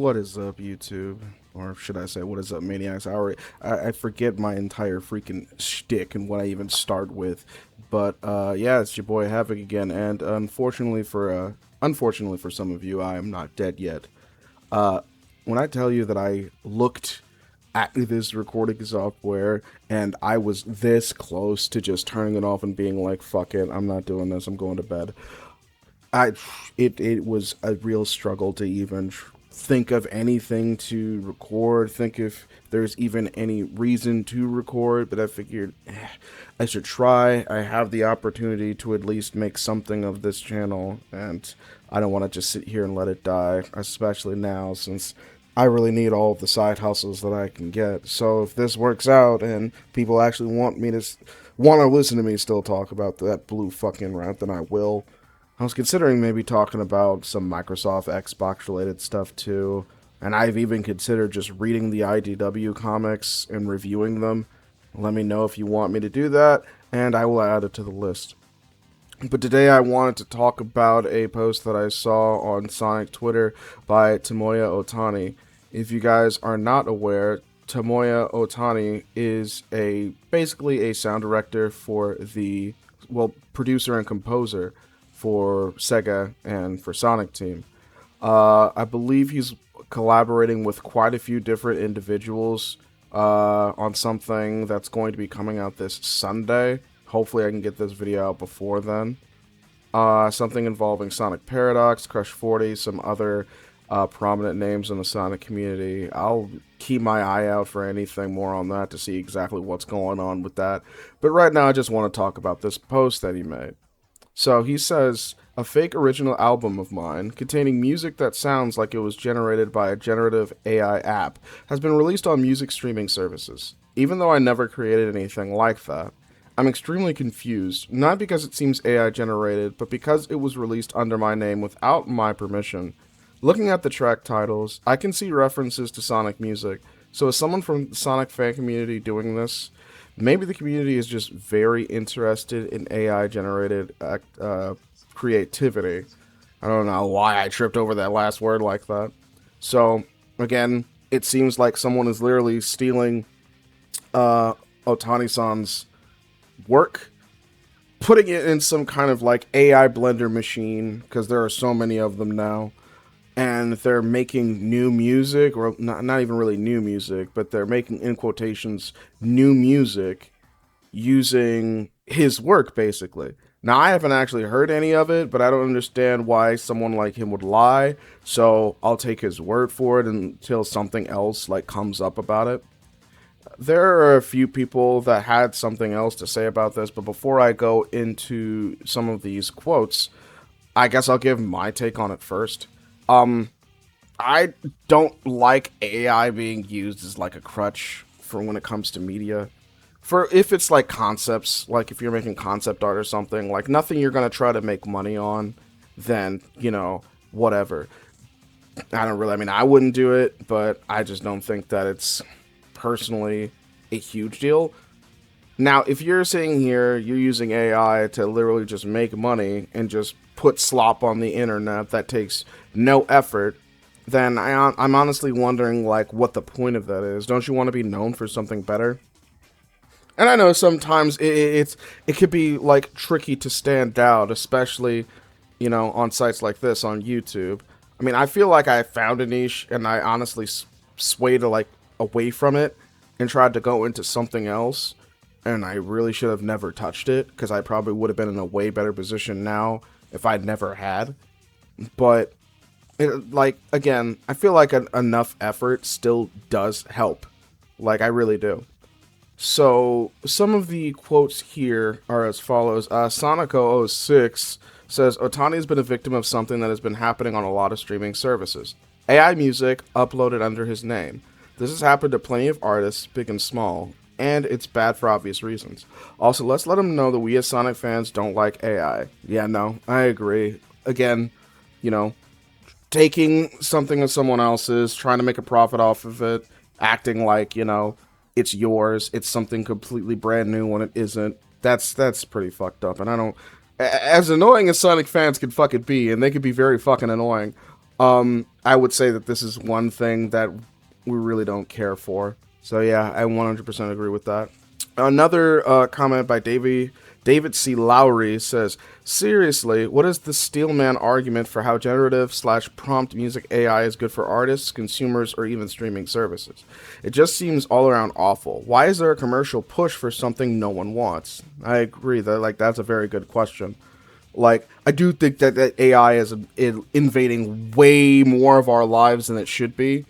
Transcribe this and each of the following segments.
What is up, YouTube? Or should I say, what is up, Maniacs? I forget my entire freaking shtick and what I even start with. But, yeah, it's your boy Havoc again, and unfortunately for some of you, I am not dead yet. Uh, when I tell you that I looked at this recording software and I was this close to just turning it off and being like, fuck it, I'm not doing this, I'm going to bed. It was a real struggle to even think of anything to record, think if there's even any reason to record, but I figured I should try. I have the opportunity to at least make something of this channel, and I don't want to just sit here and let it die, especially now since I really need all of the side hustles that I can get. So if this works out and people actually want to listen to me still talk about that blue fucking rant, then I will. I was considering maybe talking about some Microsoft Xbox related stuff too, and I've even considered just reading the IDW comics and reviewing them. Let me know if you want me to do that, and I will add it to the list. But today I wanted to talk about a post that I saw on Sonic Twitter by Tomoya Ohtani. If you guys are not aware, Tomoya Ohtani is basically a sound director for producer and composer for Sega and for Sonic Team. I believe he's collaborating with quite a few different individuals on something that's going to be coming out this Sunday. Hopefully I can get this video out before then. Something involving Sonic Paradox, Crush 40, some other prominent names in the Sonic community. I'll keep my eye out for anything more on that to see exactly what's going on with that. But right now I just want to talk about this post that he made. So he says, a fake original album of mine, containing music that sounds like it was generated by a generative AI app, has been released on music streaming services. Even though I never created anything like that, I'm extremely confused, not because it seems AI generated, but because it was released under my name without my permission. Looking at the track titles, I can see references to Sonic music, so as someone from the Sonic fan community doing this, maybe the community is just very interested in AI-generated creativity. I don't know why I tripped over that last word like that. So, again, it seems like someone is literally stealing Ohtani-san's work, putting it in some kind of like AI blender machine, because there are so many of them now, and they're making new music, or not even really new music, but they're making, in quotations, new music using his work, basically. Now, I haven't actually heard any of it, but I don't understand why someone like him would lie, so I'll take his word for it until something else like comes up about it. There are a few people that had something else to say about this, but before I go into some of these quotes, I guess I'll give my take on it first. I don't like AI being used as like a crutch for when it comes to media. For if it's like concepts, like if you're making concept art or something, like nothing you're going to try to make money on, then, whatever. I wouldn't do it, but I just don't think that it's personally a huge deal. Now, if you're sitting here, you're using AI to literally just make money and just put slop on the internet that takes no effort, then I'm honestly wondering, like, what the point of that is. Don't you want to be known for something better? And I know sometimes it could be, like, tricky to stand out, especially, on sites like this, on YouTube. I mean, I feel like I found a niche, and I honestly swayed, like, away from it and tried to go into something else. And I really should have never touched it, because I probably would have been in a way better position now if I'd never had. But, again, I feel like enough effort still does help. Like, I really do. So, some of the quotes here are as follows. Sonico06 says, Ohtani has been a victim of something that has been happening on a lot of streaming services. AI music uploaded under his name. This has happened to plenty of artists, big and small, and it's bad for obvious reasons. Also, let's let him know that we as Sonic fans don't like AI. Yeah, no, I agree. Again, taking something of someone else's, trying to make a profit off of it, acting like, it's yours, it's something completely brand new when it isn't. That's pretty fucked up, and I don't... As annoying as Sonic fans can fucking be, and they can be very fucking annoying, I would say that this is one thing that we really don't care for. So yeah, I 100% agree with that. Another comment by David C. Lowry says, seriously, what is the Steelman argument for how generative slash prompt music AI is good for artists, consumers, or even streaming services? It just seems all around awful. Why is there a commercial push for something no one wants? I agree that that's a very good question. Like, I do think that AI is invading way more of our lives than it should be.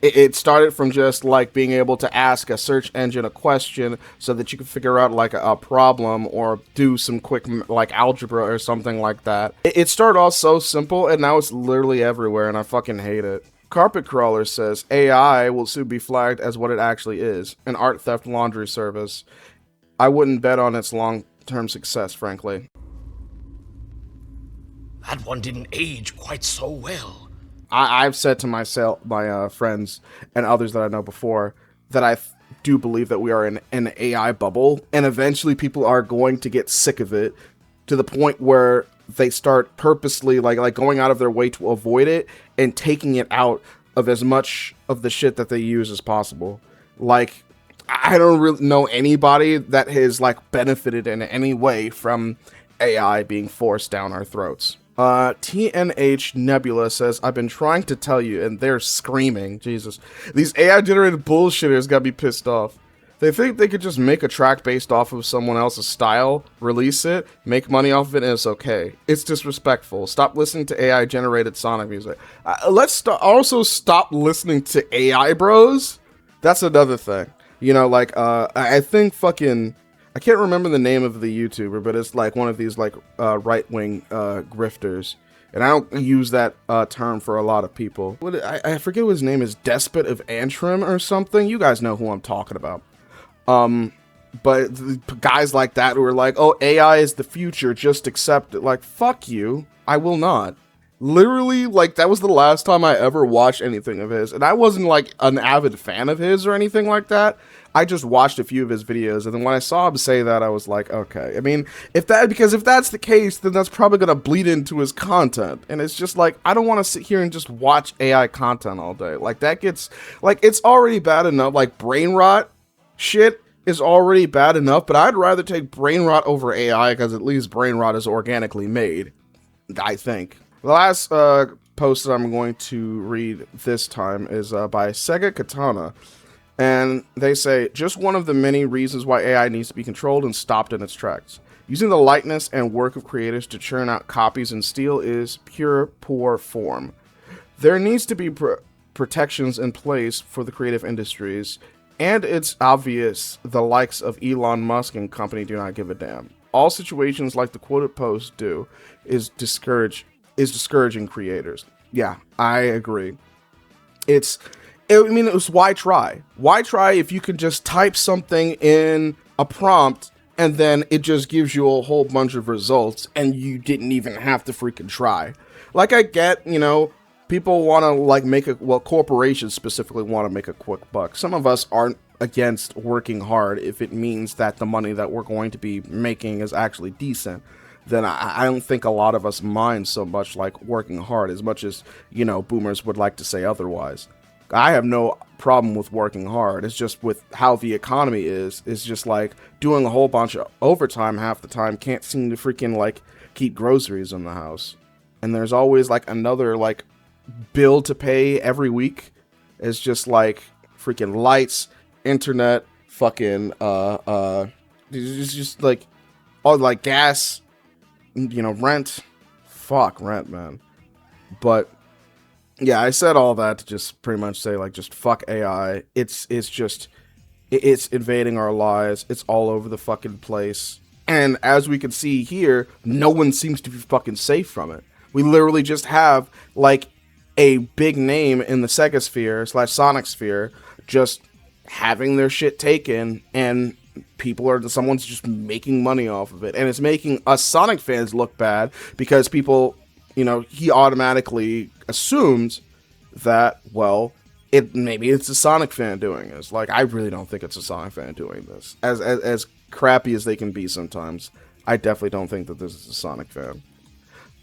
It started from just like being able to ask a search engine a question so that you can figure out like a problem or do some quick like algebra or something like that. It started off so simple and now it's literally everywhere and I fucking hate it. Carpet Crawler says AI will soon be flagged as what it actually is, an art theft laundry service. I wouldn't bet on its long-term success, frankly. That one didn't age quite so well. I've said to myself, my friends, and others that I know before, that I do believe that we are in an AI bubble, and eventually people are going to get sick of it to the point where they start purposely like going out of their way to avoid it and taking it out of as much of the shit that they use as possible. Like, I don't really know anybody that has like benefited in any way from AI being forced down our throats. TNH Nebula says, I've been trying to tell you, and they're screaming. Jesus. These AI-generated bullshitters got me pissed off. They think they could just make a track based off of someone else's style, release it, make money off of it, and it's okay. It's disrespectful. Stop listening to AI-generated Sonic music. Let's also stop listening to AI bros. That's another thing. You know, like, I think fucking... I can't remember the name of the YouTuber, but it's like one of these like right-wing grifters. And I don't use that term for a lot of people. I forget what his name is, Despot of Antrim or something. You guys know who I'm talking about. But guys like that who are like, oh, AI is the future, just accept it. Like, fuck you. I will not. Literally, like, that was the last time I ever watched anything of his. And I wasn't, like, an avid fan of his or anything like that. I just watched a few of his videos. And then when I saw him say that, I was like, okay. I mean, because if that's the case, then that's probably going to bleed into his content. And it's just like, I don't want to sit here and just watch AI content all day. Like, that gets, like, it's already bad enough. Like, brain rot shit is already bad enough. But I'd rather take brain rot over AI because at least brain rot is organically made, I think. The last post that I'm going to read this time is by Sega Katana. And they say, just one of the many reasons why AI needs to be controlled and stopped in its tracks. Using the likeness and work of creators to churn out copies and steal is pure, poor form. There needs to be protections in place for the creative industries, and it's obvious the likes of Elon Musk and company do not give a damn. All situations like the quoted post do is discouraging creators. Yeah, I agree. It was why try? Why try if you can just type something in a prompt and then it just gives you a whole bunch of results and you didn't even have to freaking try. Like, I get, people want to like corporations specifically want to make a quick buck. Some of us aren't against working hard if it means that the money that we're going to be making is actually decent. Then I don't think a lot of us mind so much like working hard as much as, boomers would like to say otherwise. I have no problem with working hard. It's just with how the economy is. It's just like doing a whole bunch of overtime half the time can't seem to freaking like keep groceries in the house. And there's always like another like bill to pay every week. It's just like freaking lights, internet, fucking it's just like all like gas, rent. Fuck rent, man. But yeah, I said all that to just pretty much say like just fuck AI. It's invading our lives. It's all over the fucking place. And as we can see here, no one seems to be fucking safe from it. We literally just have like a big name in the Sega sphere / Sonic sphere just having their shit taken, and someone's just making money off of it. And it's making us Sonic fans look bad because people, he automatically assumes that, well, maybe it's a Sonic fan doing this. Like, I really don't think it's a Sonic fan doing this. As crappy as they can be sometimes, I definitely don't think that this is a Sonic fan.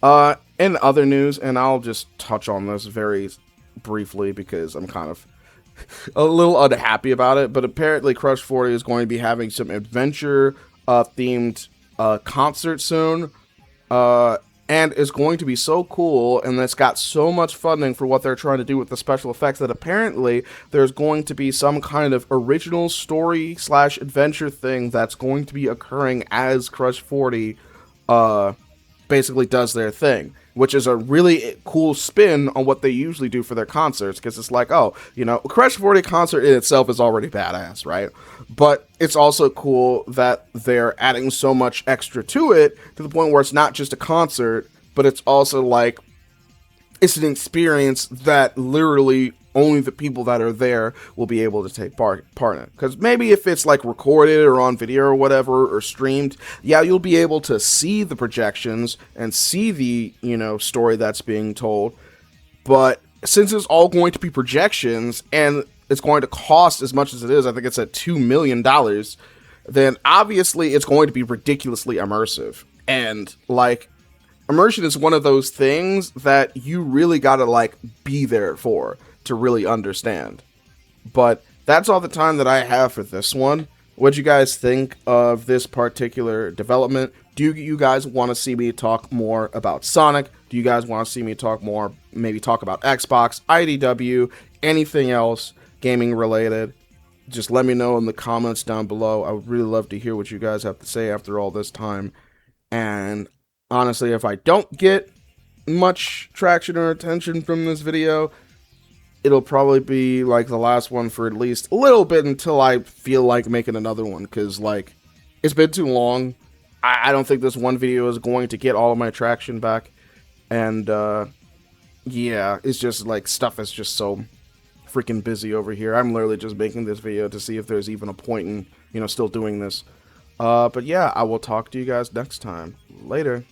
In other news, and I'll just touch on this very briefly because I'm kind of a little unhappy about it, but apparently Crush 40 is going to be having some adventure themed concert soon. And is going to be so cool, and it's got so much funding for what they're trying to do with the special effects that apparently there's going to be some kind of original story slash adventure thing that's going to be occurring as Crush 40 basically does their thing, which is a really cool spin on what they usually do for their concerts, because it's like, oh, you know, a Crush 40 concert in itself is already badass, right? But it's also cool that they're adding so much extra to it, to the point where it's not just a concert, but it's also like, it's an experience that literally only the people that are there will be able to take part in it. Because maybe if it's like recorded or on video or whatever, or streamed, yeah, you'll be able to see the projections and see the, you know, story that's being told. But since it's all going to be projections and it's going to cost as much as it is, I think it's at $2 million, then obviously it's going to be ridiculously immersive. And like, immersion is one of those things that you really gotta like be there for to really understand. But that's all the time that I have for this one. What'd you guys think of this particular development? Do you guys want to see me talk more about Sonic? Do you guys want to see me talk more, maybe talk about Xbox, IDW, anything else gaming related? Just let me know in the comments down below. I would really love to hear what you guys have to say after all this time. And honestly, if I don't get much traction or attention from this video, it'll probably be like the last one for at least a little bit until I feel like making another one, because like, it's been too long. I don't think this one video is going to get all of my traction back. And yeah, it's just like, stuff is just so freaking busy over here. I'm literally just making this video to see if there's even a point in, you know, still doing this. But yeah, I will talk to you guys next time. Later.